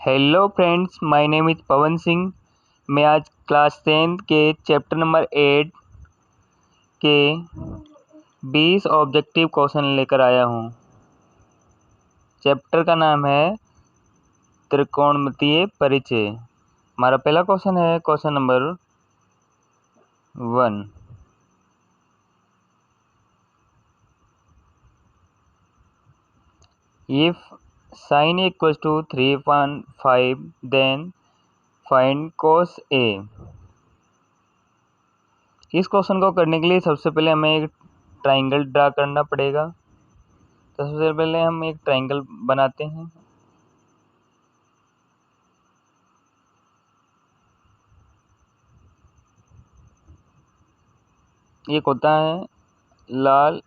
Hello friends, my name is Pawan Singh. मैं आज class 10 के चैप्टर नंबर 8 के 20 ऑब्जेक्टिव क्वेश्चन लेकर आया हूँ। चैप्टर का नाम है त्रिकोणमितीय परिचय। हमारा पहला क्वेश्चन है question number 1। If sin A equals to 3/5, then find cos A। इस क्वेश्चन को करने के लिए सबसे पहले हमें एक ट्राइंगल ड्रा करना पड़ेगा। तो सबसे पहले हम एक ट्राइंगल बनाते हैं। एक होता है लाल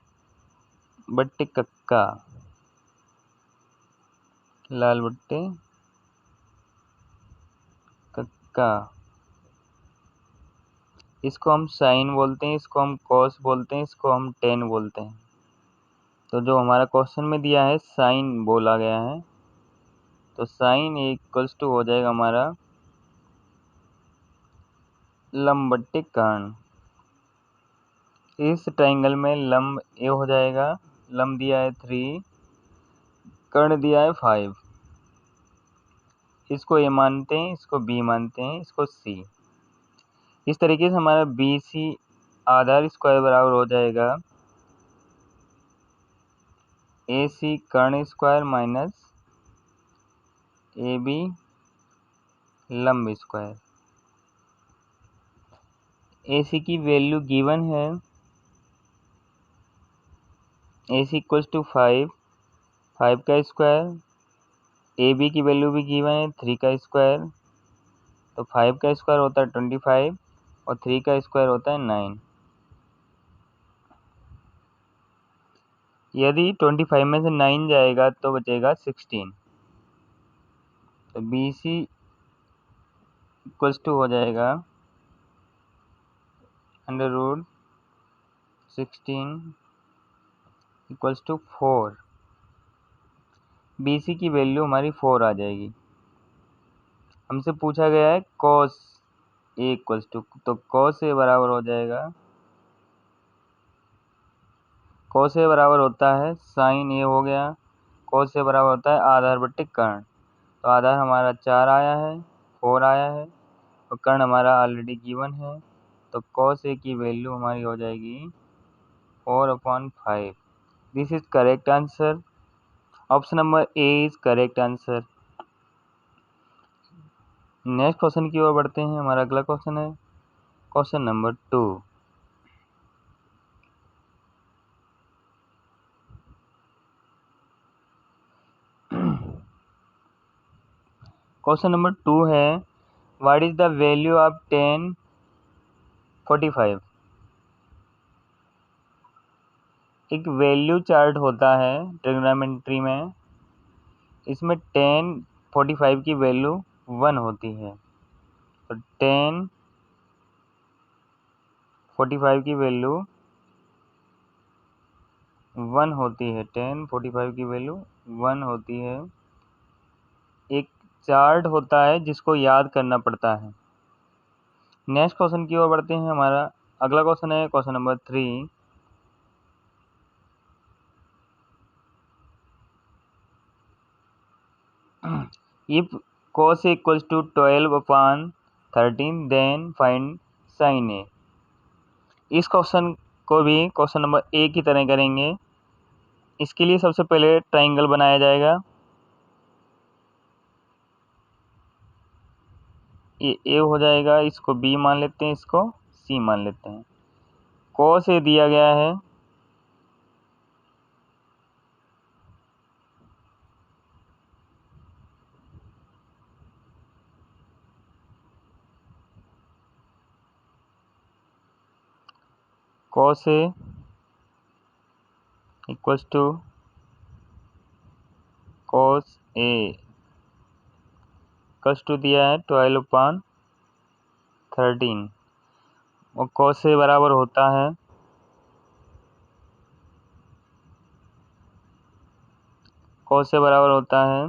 बट्टे कक्का, लाल बट्टे कक्का। इसको हम साइन बोलते हैं, इसको हम कॉस बोलते हैं, इसको हम टेन बोलते हैं। तो जो हमारा क्वेश्चन में दिया है साइन बोला गया है, तो साइन इक्वल्स टू हो जाएगा हमारा लंब बट्टे कर्ण। इस ट्राइंगल में लंब ए हो जाएगा, लंब दिया है 3, कर्ण दिया है 5। इसको ए मानते हैं, इसको बी मानते हैं, इसको सी। इस तरीके से हमारा बी सी आधार स्क्वायर बराबर हो जाएगा ए सी कर्ण स्क्वायर माइनस ए बी लंब स्क्वायर। ए सी की वैल्यू गिवन है, ए सी इक्वल्स टू 5, 5 का स्क्वायर। ए बी की वैल्यू भी गिवन है 3 का स्क्वायर। तो 5 का स्क्वायर होता है 25 और 3 का स्क्वायर होता है 9। यदि 25 में से 9 जाएगा तो बचेगा 16। तो बी सी इक्वल्स टू हो जाएगा √16 इक्वल्स टू 4। बी सी की वैल्यू हमारी 4 आ जाएगी। हमसे पूछा गया है कॉस ए इक्वल्स टू, तो कॉस ए बराबर हो जाएगा, कॉस ए बराबर होता है साइन ए हो गया, कॉस ए बराबर होता है आधार बट्टे कर्ण। तो आधार हमारा 4 आया है, 4 आया है और कर्ण हमारा ऑलरेडी गिवन है। तो कॉस ए की वैल्यू हमारी हो जाएगी 4/5। This is correct answer. Option number A is correct answer. Next question की ओर बढ़ते हैं। हमारा अगला क्वेश्चन है क्वेश्चन नंबर 2। क्वेश्चन नंबर 2 है what is the value of 10/45। एक वैल्यू चार्ट होता है ट्रिग्नोमेट्री में, इसमें 10/45 की वैल्यू 1 होती है। तो 10/45 की वैल्यू 1 होती है, 10/45 की वैल्यू 1 होती है। एक चार्ट होता है जिसको याद करना पड़ता है। नेक्स्ट क्वेश्चन की ओर बढ़ते हैं। हमारा अगला क्वेश्चन है question number 3। If cos A equals to 12/13, then find sin A। इस क्वेश्चन को भी क्वेश्चन नंबर ए की तरह करेंगे। इसके लिए सबसे पहले ट्राइंगल बनाया जाएगा। ये ए हो जाएगा, इसको बी मान लेते हैं, इसको सी मान लेते हैं। cos A दिया गया है, cos A equals to cos A equals to दिया है 12/13 और cos A बराबर होता है cos A बराबर होता है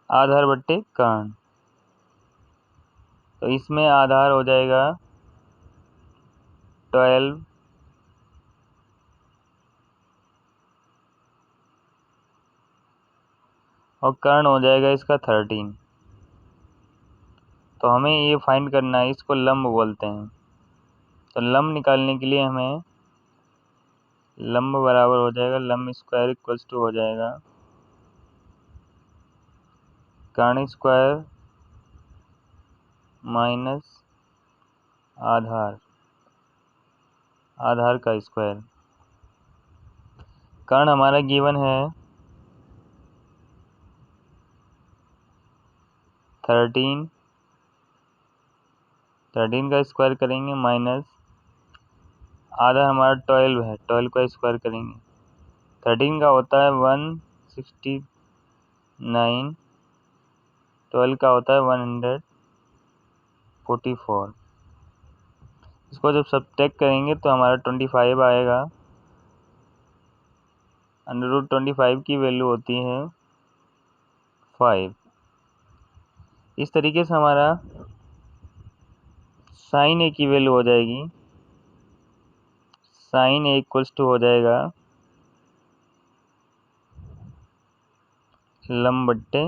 आधार बट्टे कर्ण, तो इसमें आधार हो जाएगा 12 और कर्ण हो जाएगा इसका 13। तो हमें ये फाइंड करना है, इसको लंब बोलते हैं। तो लंब निकालने के लिए हमें लंब बराबर हो जाएगा लंब स्क्वायर इक्वल्स टू हो जाएगा कर्ण स्क्वायर माइनस आधार, आधार का स्क्वायर। कर्ण हमारा गिवन है 13, 13 का स्क्वायर करेंगे माइनस आधार हमारा 12 है, 12 का स्क्वायर करेंगे। 13 का होता है 169, 12 का होता है 144। इसको जब सब्ट्रैक्ट करेंगे तो हमारा 25 आएगा। √25 की वैल्यू होती है 5। इस तरीके से हमारा साइन ए की वैल्यू हो जाएगी, साइन ए इक्वल्स टू हो जाएगा लंब बट्टे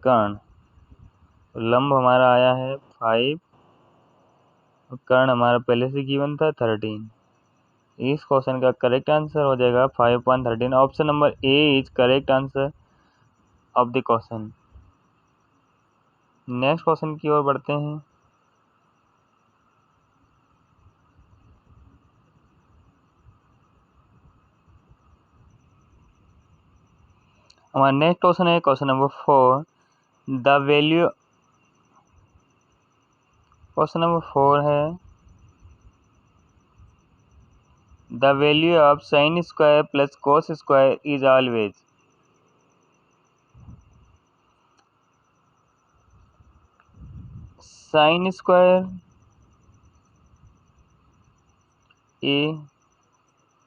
कर्ण। लंब हमारा आया है 5 और कर्ण हमारा पहले से गिवन था 13। इस क्वेश्चन का करेक्ट आंसर हो जाएगा 5.13। Option number A is correct answer of the question. Next question की ओर बढ़ते हैं। हमारा नेक्स्ट क्वेश्चन है question number 4। The value, question number 4 है the value of sine square plus cos square is always. Sine square A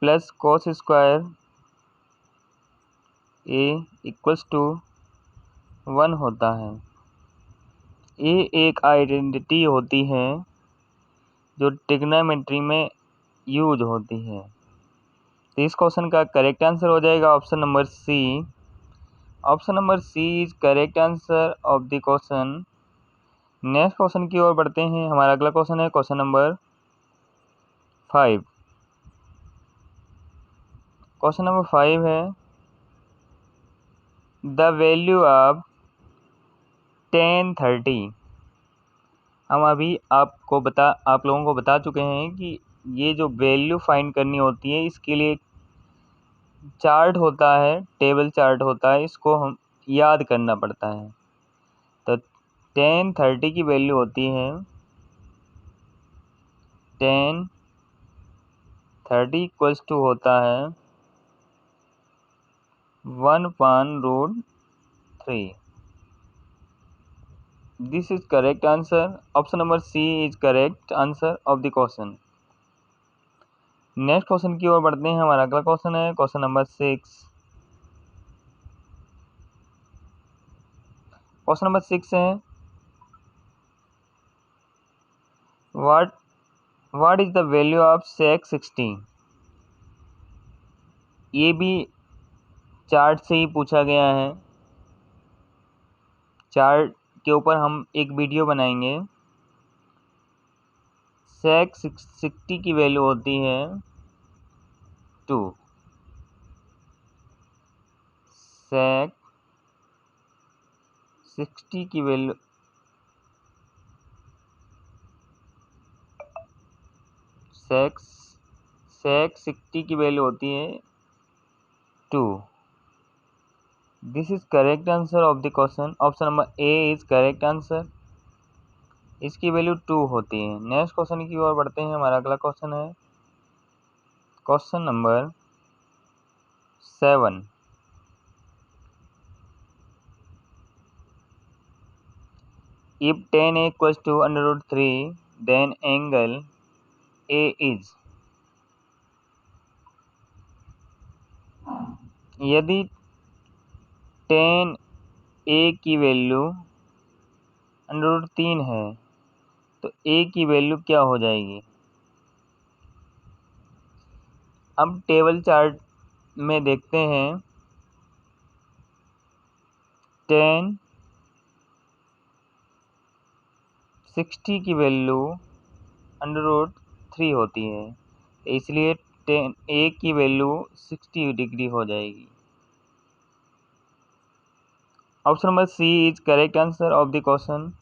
plus cos square A equals to 1 होता है। ये एक आइडेंटिटी होती है जो ट्रिग्नोमेट्री में यूज होती है। तो इस क्वेश्चन का करेक्ट आंसर हो जाएगा option number C. Option number C is correct answer of the question. Next question की ओर बढ़ते हैं। हमारा अगला क्वेश्चन है क्वेश्चन नंबर 5। क्वेश्चन नंबर 5 है द वैल्यू ऑफ tan 30। हम अभी आप लोगों को बता चुके हैं कि ये जो वैल्यू फाइंड करनी होती है इसके लिए चार्ट होता है, टेबल चार्ट होता है, इसको हम याद करना पड़ता है। तो tan 30 की वैल्यू होती है tan 30 इक्वल्स टू होता है 1/√3। This is correct answer. Option number C is correct answer of the question. Next question की ओर बढ़ते हैं। हमारा अगला क्वेश्चन है क्वेश्चन नंबर 6। क्वेश्चन नंबर 6 है what is the value of sec 60। ये भी चार्ट से ही पूछा गया है। चार्ट के ऊपर हम एक वीडियो बनाएंगे। sec 60 की वैल्यू होती है 2। sec 60 की वैल्यू sec 60 की वैल्यू होती है 2। This is correct answer of the question. Option number A is correct answer. इसकी वैल्यू 2 होती है। नेक्स्ट क्वेश्चन की ओर बढ़ते हैं। हमारा अगला क्वेश्चन है question number 7। If tan a equals to √3, then angle A is। यदि टेन ए की वैल्यू √3 है, तो ए की वैल्यू क्या हो जाएगी? अब टेबल चार्ट में देखते हैं। टेन 60 की वैल्यू √3 होती है, इसलिए टेन ए की वैल्यू 60 डिग्री हो जाएगी। Option number C is correct answer of the question.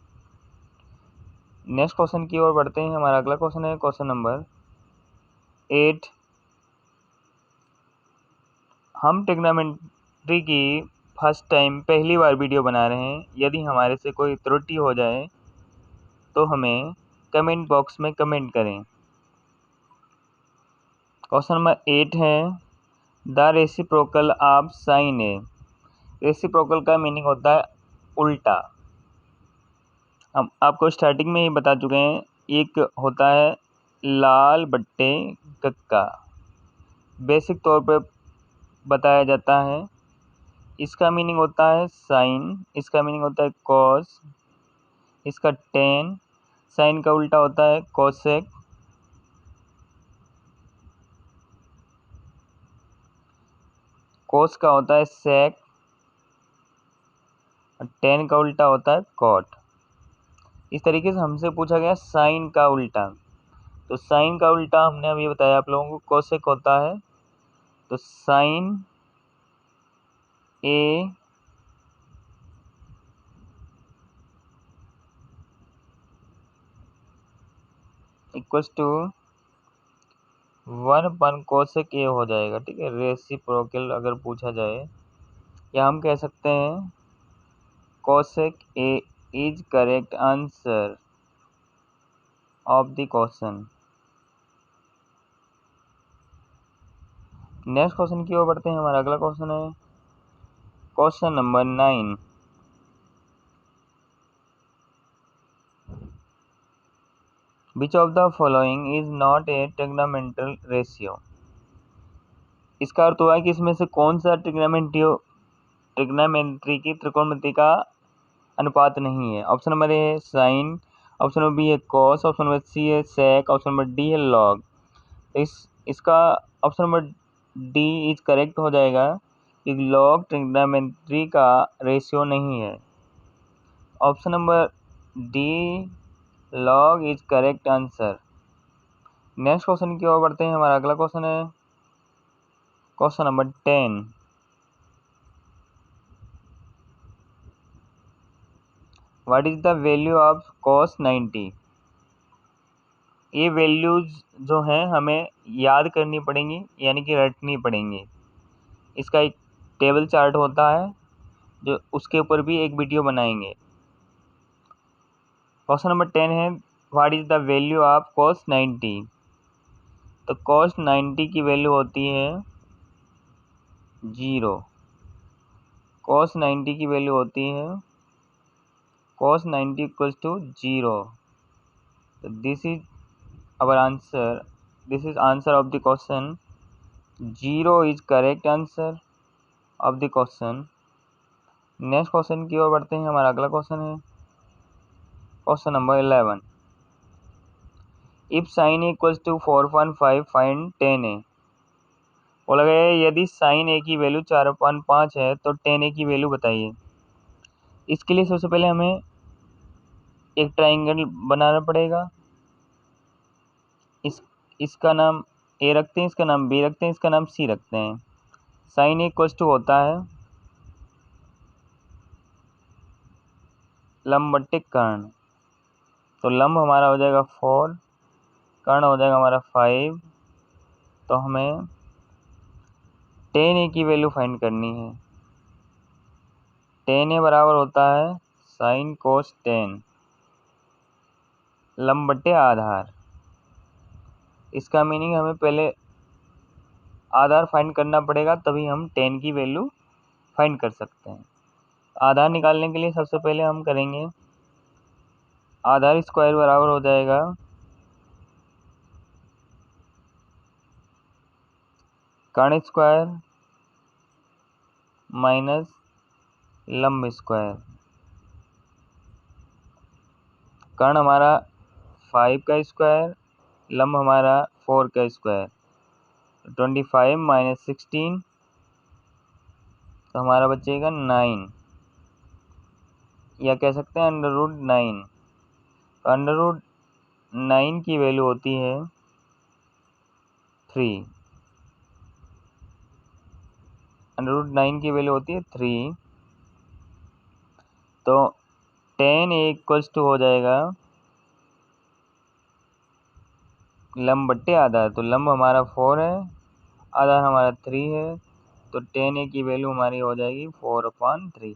Next question की ओर बढ़ते हैं। हमारा अगला क्वेश्चन है क्वेश्चन नंबर 8। हम ट्रिग्नोमेट्री की फर्स्ट टाइम पहली बार वीडियो बना रहे हैं। यदि हमारे से कोई त्रुटि हो जाए तो हमें कमेंट बॉक्स में कमेंट करें। क्वेश्चन नंबर 8 है the reciprocal of sine A. Reciprocal का मीनिंग होता है उल्टा। हम आपको स्टार्टिंग में ही बता चुके हैं। एक होता है लाल बट्टे कक्का, बेसिक तौर पर बताया जाता है। इसका मीनिंग होता है साइन, इसका मीनिंग होता है कॉस, इसका टेन, साइन का उल्टा होता है कोसेक, कोस का होता है सेक, और टेन का उल्टा होता है कॉट। इस तरीके से हमसे पूछा गया साइन का उल्टा। तो साइन का उल्टा हमने अभी बताया आप लोगों को कोसेक होता है। तो साइन ए इक्वल्स टू 1/कोसेक ए हो जाएगा। ठीक है, रेसिप्रोकल अगर पूछा जाए, या हम कह सकते हैं cosec A is correct answer of the question. Next question की ओर बढ़ते हैं। हमारा अगला क्वेश्चन है question number 9। Which of the following is not a trigonometric ratio. इसका अर्थ हुआ है कि इसमें से कौन सा ट्रिग्नोमेट्री की त्रिकोणमिति का अनुपात नहीं है। ऑप्शन नंबर ए है साइन, ऑप्शन नंबर बी है कॉस, ऑप्शन नंबर सी है सेक, ऑप्शन नंबर डी है लॉग। इसका option number D is correct हो जाएगा कि लॉग ट्रिग्नोमेट्री का रेशियो नहीं है। Option number D log is correct answer. Next question की ओर बढ़ते हैं। हमारा अगला क्वेश्चन है question number 10। What is the value of cos 90। ये वैल्यूज जो हैं हमें याद करनी पड़ेंगी, यानी कि रटनी पड़ेंगी। इसका एक टेबल चार्ट होता है जो उसके ऊपर भी एक वीडियो बनाएंगे। क्वेश्चन नंबर 10 है what is the value of cos 90। तो cos 90 की वैल्यू होती है 0। cos 90 की वैल्यू होती है cos 90 इक्वल्स टू 0। तो this is our answer. This is answer of the question. 0 is correct answer of the question. Next question की ओर बढ़ते हैं। हमारा अगला क्वेश्चन है question number 11। If sine equals to 4.5 find tan A. बोला गया है यदि साइन ए की वैल्यू 4.5 है तो टेन ए की वैल्यू बताइए। इसके लिए सबसे पहले हमें एक ट्राइंगल बनाना पड़ेगा। इसका नाम ए रखते हैं, इसका नाम बी रखते हैं, इसका नाम सी रखते हैं। साइन ए इक्वल्स टू होता है लंब बट्टे कर्ण। तो लंब हमारा हो जाएगा 4, कर्ण हो जाएगा हमारा 5। तो हमें टेन ए की वैल्यू फाइंड करनी है। टेन ए बराबर होता है साइन कोस 10 लंब बट्टे आधार। इसका मीनिंग हमें पहले आधार फाइंड करना पड़ेगा, तभी हम टेन की वैल्यू फाइंड कर सकते हैं। आधार निकालने के लिए सबसे पहले हम करेंगे आधार स्क्वायर बराबर हो जाएगा कर्ण स्क्वायर माइनस लंब स्क्वायर। कर्ण हमारा 5 का स्क्वायर, लंब हमारा 4 का स्क्वायर। 25 माइनस 16, तो हमारा बचेगा 9, या कह सकते हैं √9। तो √9 की वैल्यू होती है 3। √9 की वैल्यू होती है 3। तो tan a इक्वल्स टू हो जाएगा लंब बट्टे आधार। तो लंब हमारा 4 है, आधार हमारा 3 है, तो tan a की वैल्यू हमारी हो जाएगी 4/3।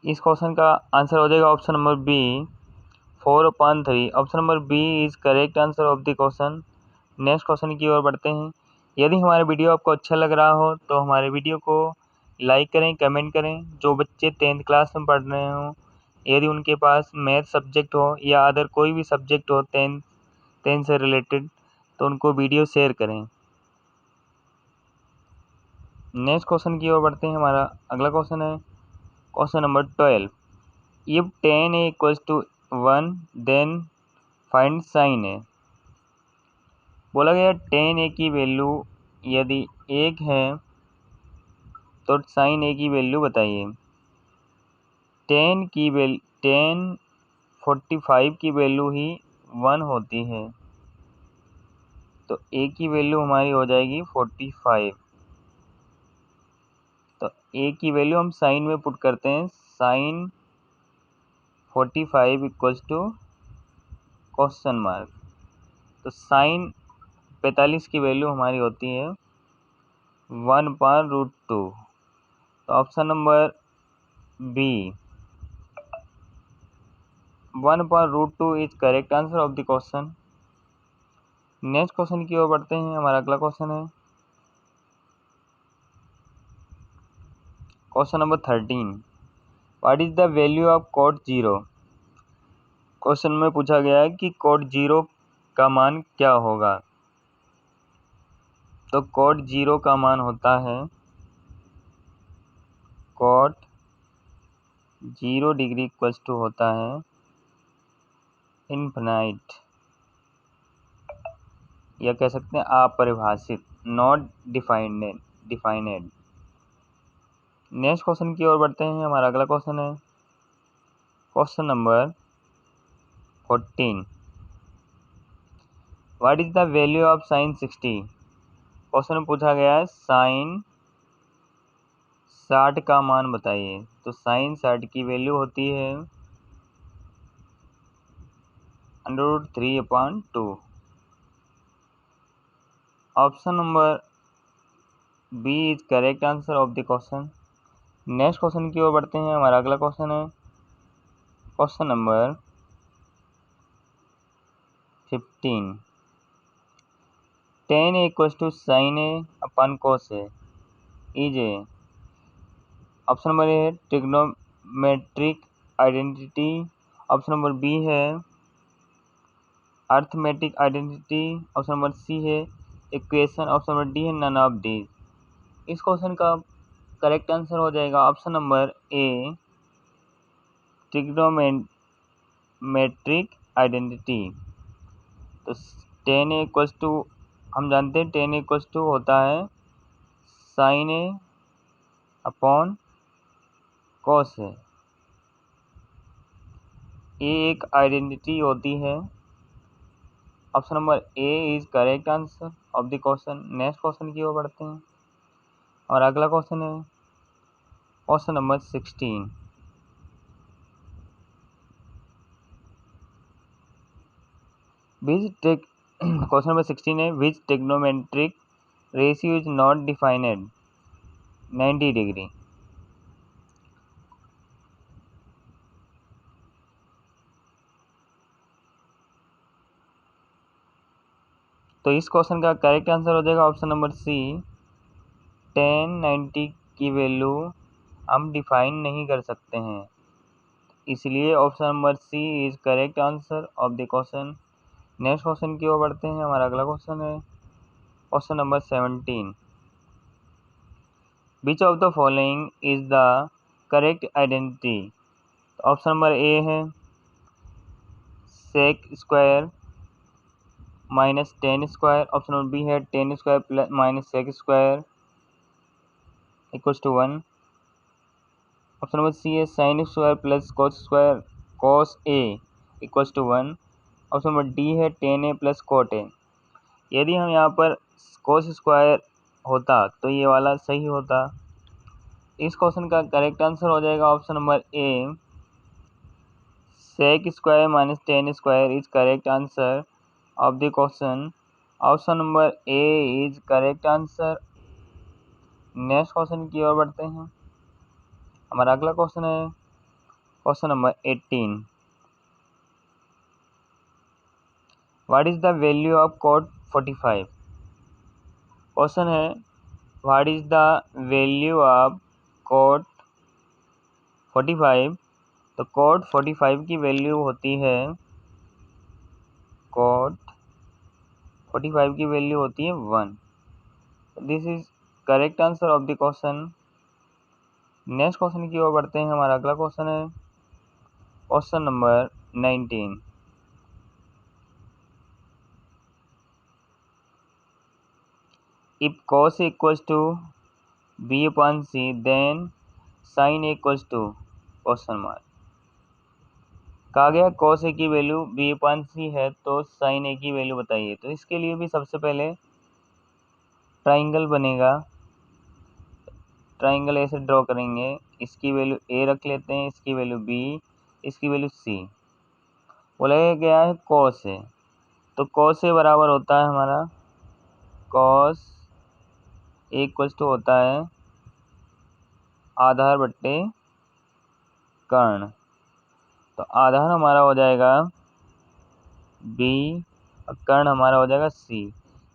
इस क्वेश्चन का आंसर हो जाएगा option number B, 4/3। Option number B is correct answer of the question. Next question की ओर बढ़ते हैं। यदि हमारा वीडियो आपको अच्छा लग रहा हो तो हमारे वीडियो को लाइक करें, कमेंट करें। जो बच्चे 10th क्लास में पढ़ रहे हों, यदि उनके पास मैथ सब्जेक्ट हो या अदर कोई भी सब्जेक्ट हो 10 से रिलेटेड, तो उनको वीडियो शेयर करें। नेक्स्ट क्वेश्चन की ओर बढ़ते हैं। हमारा अगला क्वेश्चन है question number 12। If tan a equals to 1 then find sin a। बोला गया tan a की वैल्यू यदि 1 है तो sin a की वैल्यू बताइए। tan 45 की वैल्यू ही 1 होती है, तो a की वैल्यू हमारी हो जाएगी 45। तो a की वैल्यू हम साइन में पुट करते हैं। sin 45 equals to question mark. तो sin 45 की वैल्यू हमारी होती है 1/√2। तो option number B, 1/√2 is correct answer of the question. Next question की ओर बढ़ते हैं। हमारा अगला क्वेश्चन है question number 13। What is the value of cot 0। क्वेश्चन में पूछा गया है कि cot 0 का मान क्या होगा। तो cot 0 का मान होता है cot 0 डिग्री इक्वल्स टू होता है इनफिनाइट, या कह सकते हैं अपरिभाषित, नॉट डिफाइनेड। नेक्स्ट क्वेश्चन की ओर बढ़ते हैं। हमारा अगला क्वेश्चन है question number 14। What is the value of sin 60। Question में पूछा गया है sin 60 का मान बताइए। तो sin 60 की वैल्यू होती है √3/2। Option number B is correct answer of the question. Next question की ओर बढ़ते हैं। हमारा अगला क्वेश्चन है question number 15। tan a equals to sin a/cos a is a. Option number A है trigonometric identity. Option number B है arithmetic identity. Option number C है इक्वेशन। ऑप्शन नंबर डी है नन ऑफ दीज। इस question का correct answer हो जाएगा option number A trigonometric identity. तो tan a equals to, हम जानते हैं tan a इक्वल्स टू होता है sin a/cos a। ये एक आइडेंटिटी होती है। Option number A is correct answer of the question. Next question की ओर बढ़ते हैं और अगला क्वेश्चन है क्वेश्चन नंबर 16। क्वेश्चन नंबर 16 है which trigonometric ratio is not defined 90 degree. तो इस क्वेश्चन का करेक्ट आंसर हो जाएगा ऑप्शन नंबर सी tan 90 की वैल्यू हम डिफाइन नहीं कर सकते हैं, इसलिए option number C is correct answer of the question. Next question की ओर बढ़ते हैं। हमारा अगला क्वेश्चन है question number 17। Which of the following is the correct identity. Option number A है sec square minus tan square. Option number B है tan square plus minus sec square equals to 1। Option number C है sine square plus cos A equals to 1। Option number D है tan A plus cot A. यदि हम यहाँ पर cos square होता तो ये वाला सही होता। इस क्वेश्चन का करेक्ट आंसर हो जाएगा option number A sec square minus tan square is correct answer of the question. Option number A is correct answer. Next question की ओर बढ़ते हैं। हमारा अगला क्वेश्चन है question number 18। What is the value of cot 45। Question है what is the value of cot 45। तो coat 45 की वैल्यू होती है कोट 45 की वैल्यू होती है 1। This is correct answer of the question. Next question की ओर बढ़ते हैं। हमारा अगला क्वेश्चन है question number 19। If cos equals to b upon c then sin equals to question mark. कहा गया cos a की वैल्यू b upon c है तो sin a की वैल्यू बताइए। तो इसके लिए भी सबसे पहले ट्राइंगल बनेगा। ट्राइंगल ऐसे ड्रॉ करेंगे, इसकी वैल्यू a रख लेते हैं, इसकी वैल्यू b, इसकी वैल्यू c। बोला गया है cos a, तो cos a बराबर होता है हमारा cos a इक्वल्स टू होता है आधार बट्टे कर्ण। तो आधार हमारा हो जाएगा b और कर्ण हमारा हो जाएगा c।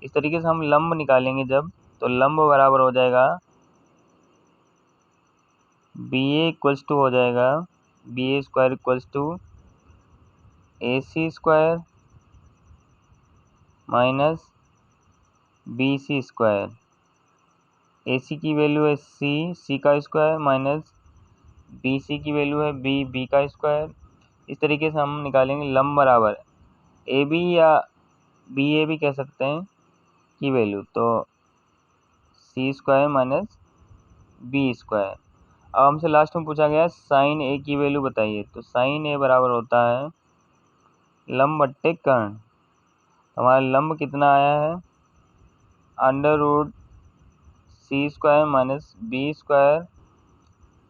इस तरीके से हम लंब निकालेंगे जब, तो लंब बराबर हो जाएगा बी ए इक्वल्स टू हो जाएगा B A square equals to A C square minus B C square. A C की वैल्यू है सी का स्क्वायर माइनस बी सी की वैल्यू है बी का स्क्वायर। इस तरीके से हम निकालेंगे लंब बराबर ए बी या बी ए भी कह सकते हैं की वैल्यू, तो सी स्क्वायर माइनस बी स्क्वायर। अब हमसे लास्ट में पूछा गया साइन ए की वैल्यू बताइए। तो साइन ए बराबर होता है लंब बट्टे कर्ण। हमारा लंब कितना आया है under root C square minus B square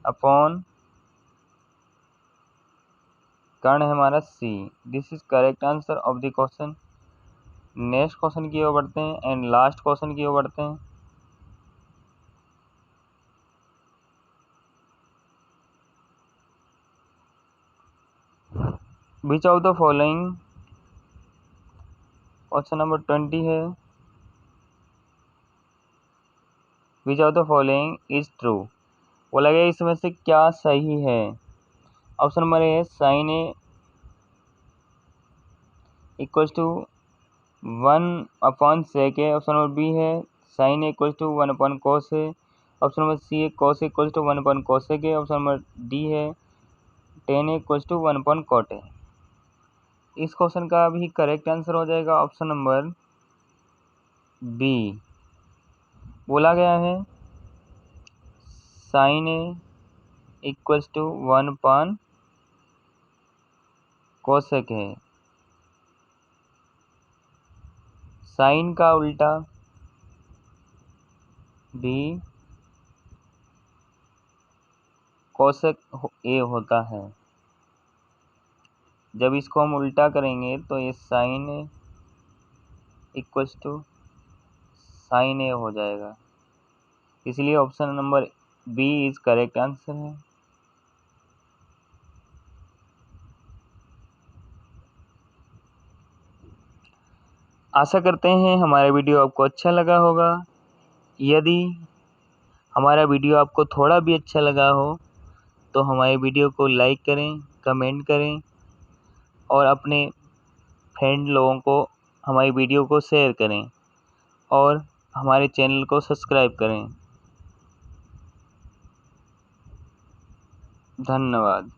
upon कर्ण है हमारा C. This is correct answer of the question. Next question की ओर बढ़ते हैं एंड लास्ट क्वेश्चन की ओर बढ़ते हैं। विच of the following question number 20 है विच of the following is true. बोला गया इसमें से क्या सही है। ऑप्शन नंबर ए है sine A equals to 1 upon sec A. Option number B है sine A equals to 1 upon cos A. Option number C है cos A equals to 1 upon cosec A. Option number D है tan A equals to 1 upon cot A. इस question का भी correct answer हो जाएगा option number B. बोला गया है sine A equals to 1 upon cosec है। साइन का उल्टा भी कोसेक ए होता है। जब इसको हम उल्टा करेंगे तो ये sine A equals to sine A हो जाएगा। इसलिए option number B is correct answer है। आशा करते हैं हमारा वीडियो आपको अच्छा लगा होगा। यदि हमारा वीडियो आपको थोड़ा भी अच्छा लगा हो तो हमारे वीडियो को लाइक करें, कमेंट करें और अपने फ्रेंड लोगों को हमारी वीडियो को शेयर करें और हमारे चैनल को सब्सक्राइब करें। धन्यवाद।